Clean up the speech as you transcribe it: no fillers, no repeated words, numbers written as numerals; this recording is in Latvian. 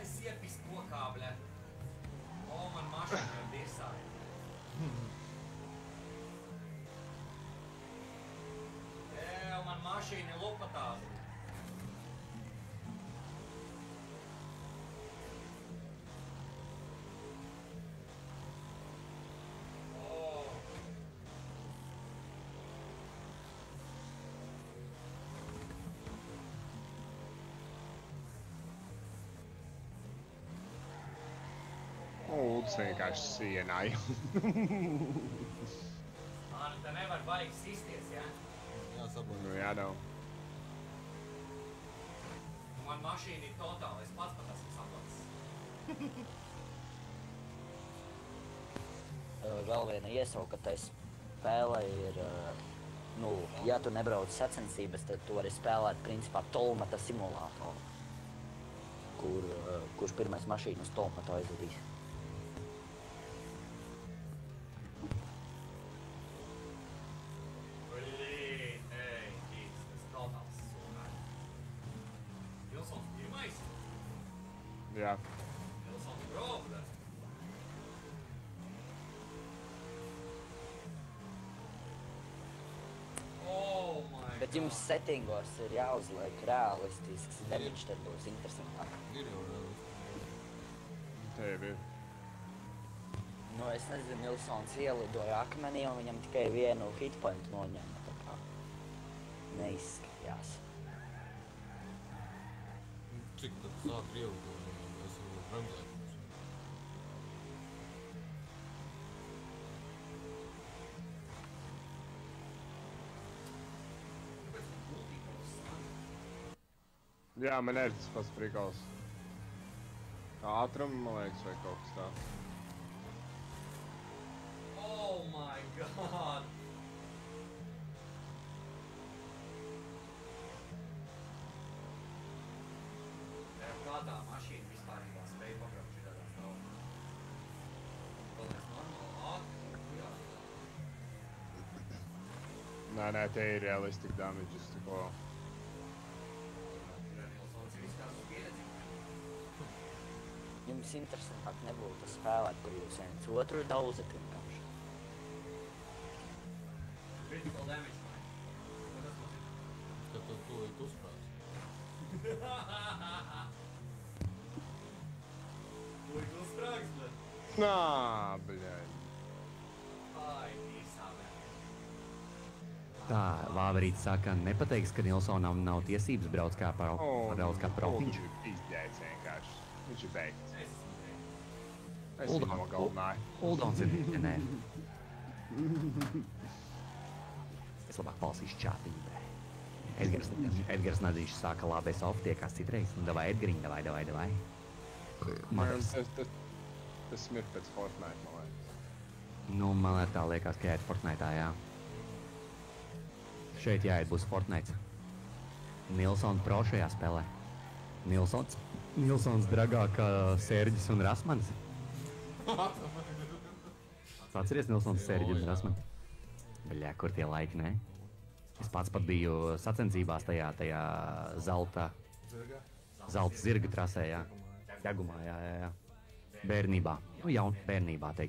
Es iepist kokā, bļa. O, man mašīna ir dirsāja. Man mašīna ir lupatās. Ulds vienkārši sienāja. Nu te nevar baigi sisties, ja? Jāsaprot. Nu jādav. Man mašīna ir totāli, es pats pat esmu saplacis. Vēl viena iesauka tai spēlē ir, nu, ja tu nebrauc sacensības, tad tu vari spēlēt, principā, tolmata simulātoru, kurš pirmais mašīnu uz tolmatu aizvedīs. Jā. Nilsons Grove. Oh my God. Bet jums settingos ir jāuzliek realistisks deviņš, tad būs interesantāk. Ir jau realistiski. Tev ir. Nu, es nezinu, Nilsons ielidoja akmenī un viņam tikai vienu hitpointu noņēma, tā kā neizskatījās. Cik tad sāk ielidot, es varu bremzēt. Jā, man ir tas pats prikals. Ātrumi, man liekas, vai kaut kas tā. Oh my God. Kā tā mašīna vispārībā spēja pabraukt šitādā stāvā? Vēl mēs normāli ātri? Nē, te ir realistic damages, tikko. Nilsons ir izkāds uz pieredzi. Jums interesantāk nebūtu spēlēt, kur jūs viens otru daudzat vienkārši. Critical damage, vai? Ko tas nozīmē? Ka tu tūlīt uzprāts. Tūlīt uzsprāgs, bet? Nā, bļaļ. Ai, īsā, bet. Tā, Vāverīts saka, nepateiks, ka Nilsonam nav tiesības brauc kā profiņš. Viņš ir izģēts vienkārši. Viņš ir beigts. Es esmu beigts. Es viņu nogalināju. Uldons ir, nē. Es labāk palasīšu čātiņu, brē. Edgars Nadīšs sāka labi soft tiekās citreiz. Nu, davai, Edgariņ, davai. Tas ir pēc Fortnite, man liekas. Nu, man tā liekas, ka jāiet Fortnite'ā, jā. Šeit jāiet būs Fortnite. Nilsons pro šajā spēlē. Nilsons dragāk kā Serģis un Rasmans. Atceries Nilsons, Serģis un Rasmans? Bļā, kur tie laiki, ne? Es pats pat biju sacensībās tajā zelta zirga trasē, jā. Ķegumā, jā. Bērnībā. Nu, bērnībā, teiksim.